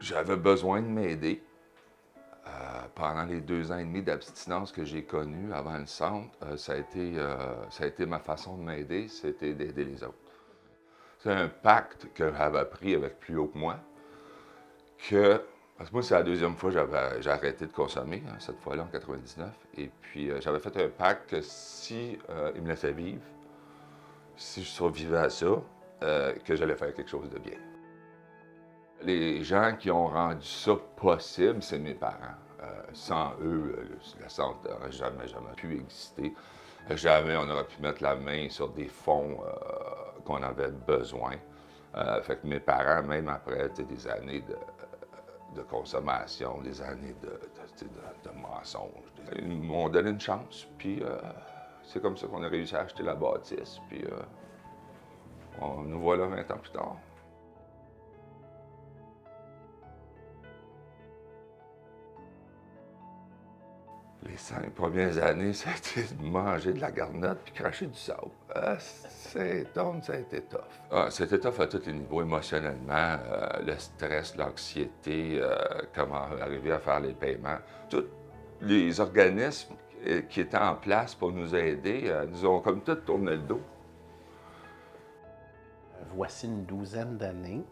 J'avais besoin de m'aider. Pendant les 2 ans et demi d'abstinence que j'ai connus avant le centre, ça a été ma façon de m'aider, c'était d'aider les autres. C'est un pacte que j'avais pris avec plus haut que moi, parce que moi, c'est la deuxième fois que j'ai arrêté de consommer, hein, cette fois-là en 99, et puis j'avais fait un pacte que si il me laissait vivre, si je survivais à ça, que j'allais faire quelque chose de bien. Les gens qui ont rendu ça possible, c'est mes parents. Sans eux, le centre n'aurait jamais pu exister. Jamais on aurait pu mettre la main sur des fonds qu'on avait besoin. Fait que mes parents, même après des années de consommation, des années de mensonges, ils m'ont donné une chance. Puis c'est comme ça qu'on a réussi à acheter la bâtisse. Puis nous voilà 20 ans plus tard. Les 5 premières années, ça a été de manger de la garnotte puis cracher du sable. Ça a été tough. C'était tough à tous les niveaux, émotionnellement, le stress, l'anxiété, comment arriver à faire les paiements. Tous les organismes qui étaient en place pour nous aider nous ont comme tout tourné le dos. Voici une douzaine d'années,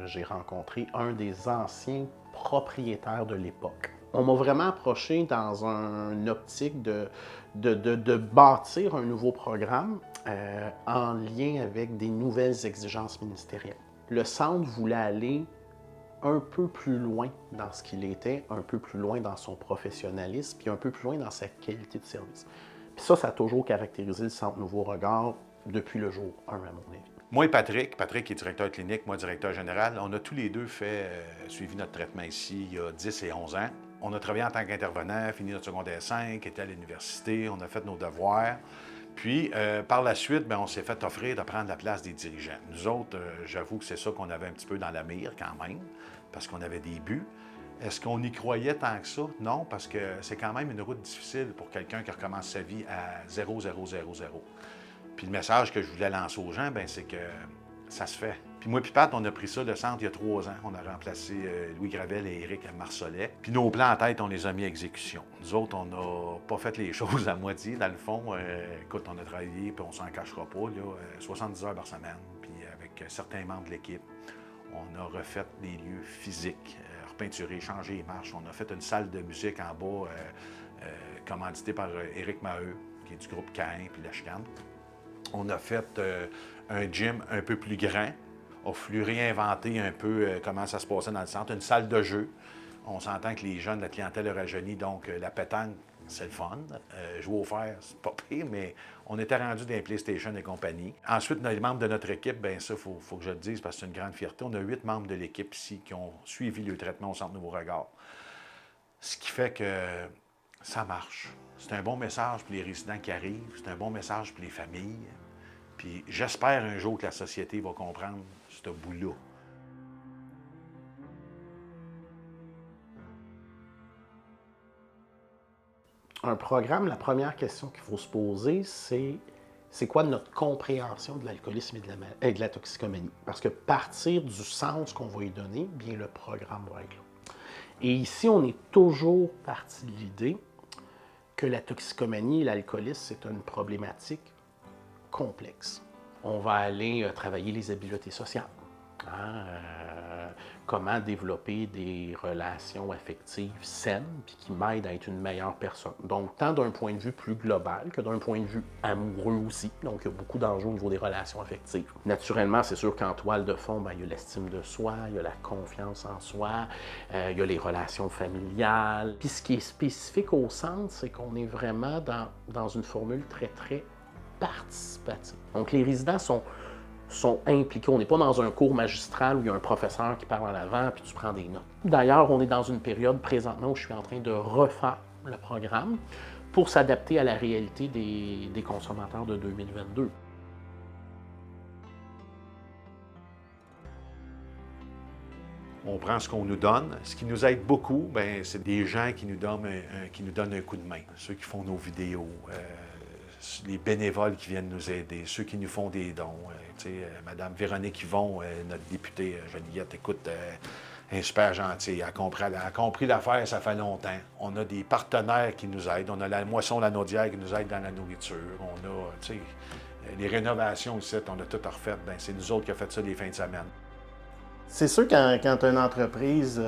j'ai rencontré un des anciens propriétaires de l'époque. On m'a vraiment approché dans une optique de bâtir un nouveau programme en lien avec des nouvelles exigences ministérielles. Le centre voulait aller un peu plus loin dans ce qu'il était, un peu plus loin dans son professionnalisme, puis un peu plus loin dans sa qualité de service. Puis ça a toujours caractérisé le Centre Nouveau Regard depuis le jour 1, à mon avis. Moi et Patrick qui est directeur clinique, moi directeur général, on a tous les deux suivi notre traitement ici il y a 10 et 11 ans. On a travaillé en tant qu'intervenant, fini notre secondaire 5, était à l'université, on a fait nos devoirs. Puis, par la suite, on s'est fait offrir de prendre la place des dirigeants. Nous autres, j'avoue que c'est ça qu'on avait un petit peu dans la mire quand même, parce qu'on avait des buts. Est-ce qu'on y croyait tant que ça? Non, parce que c'est quand même une route difficile pour quelqu'un qui recommence sa vie à 0, 0, 0, 0. Puis le message que je voulais lancer aux gens, c'est que ça se fait. Puis moi et Pat, on a pris ça, le centre, il y a 3 ans. On a remplacé Louis Gravel et Éric Marcellet. Puis nos plans en tête, on les a mis à exécution. Nous autres, on n'a pas fait les choses à moitié. Dans le fond, écoute, on a travaillé, puis on s'en cachera pas, là, 70 heures par semaine. Puis avec certains membres de l'équipe, on a refait des lieux physiques, repeinturé, changé les marches. On a fait une salle de musique en bas, commanditée par Éric Maheu, qui est du groupe Caïn, puis La Chicane. On a fait un gym un peu plus grand. On a voulu réinventer un peu comment ça se passait dans le centre. Une salle de jeu. On s'entend que les jeunes, la clientèle a rajeuni, donc la pétanque, c'est le fun. Jouer au fer, c'est pas pire, mais on était rendu dans les PlayStation et compagnie. Ensuite, les membres de notre équipe, ça, il faut que je le dise parce que c'est une grande fierté. On a 8 membres de l'équipe ici qui ont suivi le traitement au Centre Nouveau Regard. Ce qui fait que ça marche. C'est un bon message pour les résidents qui arrivent, c'est un bon message pour les familles. Puis j'espère un jour que la société va comprendre ce bout-là. Un programme, la première question qu'il faut se poser, c'est quoi notre compréhension de l'alcoolisme et de la toxicomanie? Parce que partir du sens qu'on va y donner, bien le programme va être là. Et ici, on est toujours parti de l'idée que la toxicomanie et l'alcoolisme, c'est une problématique complexe. On va aller travailler les habiletés sociales. Comment développer des relations affectives saines puis qui m'aident à être une meilleure personne. Donc, tant d'un point de vue plus global que d'un point de vue amoureux aussi. Donc, il y a beaucoup d'enjeux au niveau des relations affectives. Naturellement, c'est sûr qu'en toile de fond, il y a l'estime de soi, il y a la confiance en soi, il y a les relations familiales. Puis, ce qui est spécifique au centre, c'est qu'on est vraiment dans une formule très, très participative. Donc, les résidents sont impliqués. On n'est pas dans un cours magistral où il y a un professeur qui parle en avant puis tu prends des notes. D'ailleurs, on est dans une période présentement où je suis en train de refaire le programme pour s'adapter à la réalité des consommateurs de 2022. On prend ce qu'on nous donne. Ce qui nous aide beaucoup, c'est des gens qui nous donnent un coup de main. Ceux qui font nos vidéos, les bénévoles qui viennent nous aider, ceux qui nous font des dons. Madame Véronique Yvon, notre députée Joliette, écoute, Elle est super gentille. Elle a compris l'affaire, ça fait longtemps. On a des partenaires qui nous aident. On a la moisson Lanaudière qui nous aide dans la nourriture. On a, tu sais, les rénovations aussi, on a tout refait. Bien, c'est nous autres qui avons fait ça les fins de semaine. C'est sûr, quand tu as une entreprise,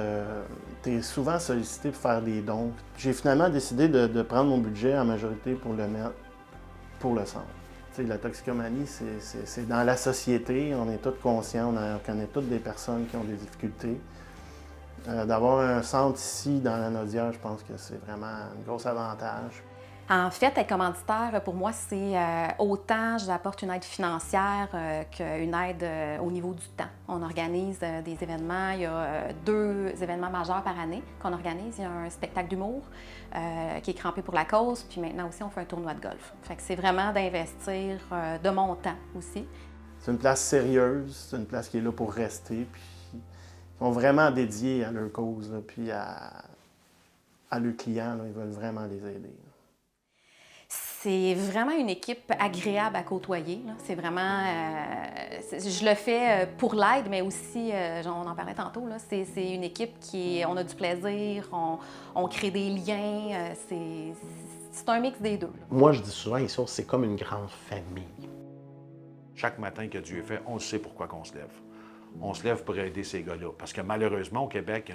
tu es souvent sollicité pour faire des dons. J'ai finalement décidé de prendre mon budget en majorité pour le mettre pour le centre. Tu sais, la toxicomanie, c'est dans la société, on est tous conscients, on connaît toutes des personnes qui ont des difficultés. D'avoir un centre ici, dans la Naudière, je pense que c'est vraiment un gros avantage. En fait, être commanditaire, pour moi, c'est autant j'apporte une aide financière qu'une aide au niveau du temps. On organise des événements. Il y a 2 événements majeurs par année qu'on organise. Il y a un spectacle d'humour qui est crampé pour la cause, puis maintenant aussi, on fait un tournoi de golf. Fait que c'est vraiment d'investir de mon temps aussi. C'est une place sérieuse, c'est une place qui est là pour rester, puis ils sont vraiment dédiés à leur cause, là, puis à leurs clients, là, ils veulent vraiment les aider. Là. C'est vraiment une équipe agréable à côtoyer. Là. C'est vraiment... je le fais pour l'aide, mais aussi, on en parlait tantôt, là, c'est une équipe qui... On a du plaisir, on crée des liens. C'est un mix des deux. Là. Moi, je dis souvent, ici, c'est comme une grande famille. Chaque matin que Dieu est fait, on sait pourquoi on se lève. On se lève pour aider ces gars-là. Parce que malheureusement, au Québec,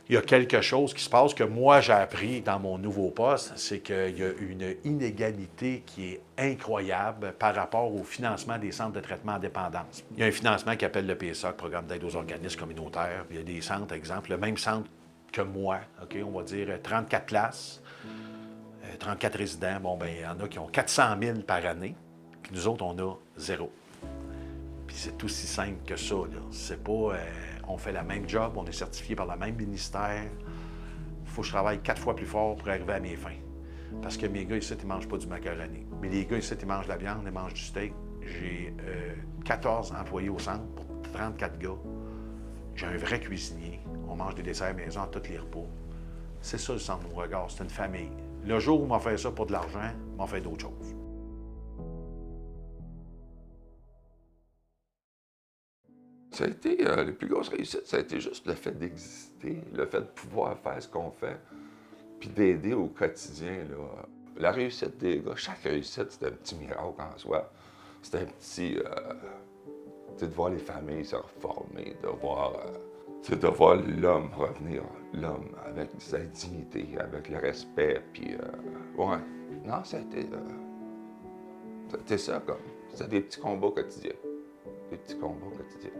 il y a quelque chose qui se passe que moi, j'ai appris dans mon nouveau poste, c'est qu'il y a une inégalité qui est incroyable par rapport au financement des centres de traitement en dépendance. Il y a un financement qui appelle le PSA, le Programme d'aide aux organismes communautaires. Il y a des centres, exemple, le même centre que moi, OK, on va dire 34 places, 34 résidents. Bon, bien, il y en a qui ont 400 000 par année, puis nous autres, on a 0. Puis c'est aussi simple que ça, là. C'est pas... on fait le même job, on est certifié par le même ministère. Il faut que je travaille 4 fois plus fort pour arriver à mes fins. Parce que mes gars ici, ils ne mangent pas du macaroni. Mais les gars ici, ils mangent de la viande, ils mangent du steak. J'ai 14 employés au centre pour 34 gars. J'ai un vrai cuisinier. On mange des desserts maison à tous les repas. C'est ça le centre Beauregard, c'est une famille. Le jour où on m'a fait ça pour de l'argent, on m'a fait d'autres choses. Ça a été, les plus grosses réussites, ça a été juste le fait d'exister, le fait de pouvoir faire ce qu'on fait, puis d'aider au quotidien. Là. La réussite des gars, chaque réussite, c'était un petit miracle en soi. C'était un petit... de voir les familles se reformer, de voir l'homme revenir, l'homme avec sa dignité, avec le respect, puis... ouais, non, ça a été ça, comme. C'était des petits combats quotidiens. Des petits combats quotidiens.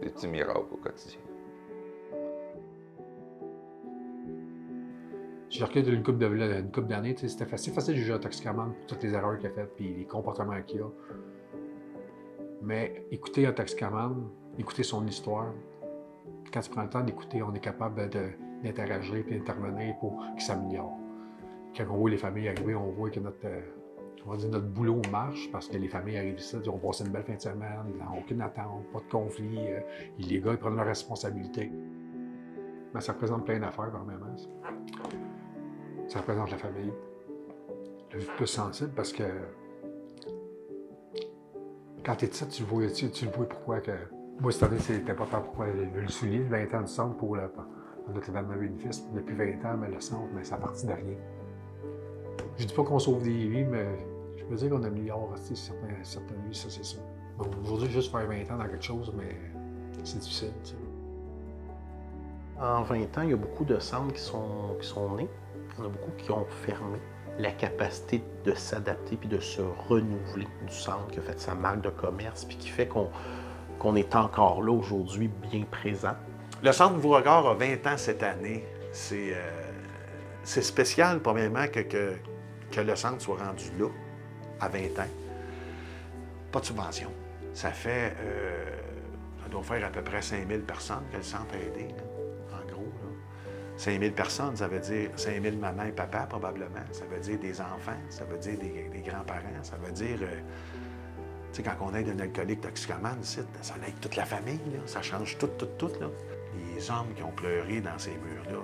Des petits miracles au quotidien. J'ai reculé d'une couple d'années, c'était facile de juger un toxicomane pour toutes les erreurs qu'il a faites et les comportements qu'il a. Mais écouter un toxicomane, écouter son histoire, quand tu prends le temps d'écouter, on est capable d'interagir et d'intervenir pour qu'il s'améliore. Quand on voit les familles arriver, on voit que notre boulot marche parce que les familles arrivent ici, ils ont passé une belle fin de semaine, ils n'ont aucune attente, pas de conflit, les gars ils prennent leurs responsabilités. Mais ça représente plein d'affaires quand même. Hein. Ça représente la famille. Le plus sensible parce que quand tu es ici, tu le vois pourquoi que. Moi, cette année, c'est important pourquoi le souligner, le 20 ans du centre pour notre événement bénéfice. Depuis 20 ans, mais le centre, mais ça partit de rien. Je dis pas qu'on sauve des vies, mais je peux dire qu'on améliore certaines vies, ça c'est sûr. Donc aujourd'hui, juste faire 20 ans dans quelque chose, mais c'est difficile. Tu sais. En 20 ans, il y a beaucoup de centres qui sont nés. Il y en a beaucoup qui ont fermé. La capacité de s'adapter puis de se renouveler du centre qui a fait sa marque de commerce puis qui fait qu'on est encore là aujourd'hui, bien présent. Le centre Beauregard a 20 ans cette année. C'est spécial, premièrement, que le centre soit rendu là, à 20 ans. Pas de subvention. Ça doit faire à peu près 5000 personnes que le centre a aidé, là, en gros. 5000 personnes, ça veut dire 5000 mamans et papas, probablement. Ça veut dire des enfants, ça veut dire des grands-parents, ça veut dire... tu sais, quand on aide un alcoolique toxicomane, ça aide toute la famille, là. Ça change tout, là. Les hommes qui ont pleuré dans ces murs-là,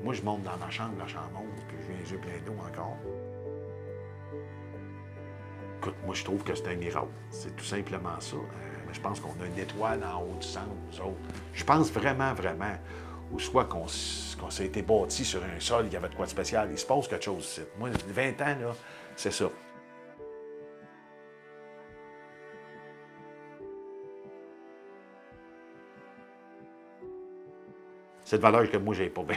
moi, je monte dans ma chambre, la chambre monte, puis je viens les yeux pleins d'eau encore. Écoute, moi, je trouve que c'est un miracle. C'est tout simplement ça. mais je pense qu'on a une étoile en haut du centre, nous autres. Je pense vraiment, vraiment, ou soit qu'on s'est été bâti sur un sol, il y avait de quoi de spécial. Il se passe quelque chose ici. Moi, 20 ans, là, c'est ça. C'est de valeur que moi, j'ai pas 20 ans.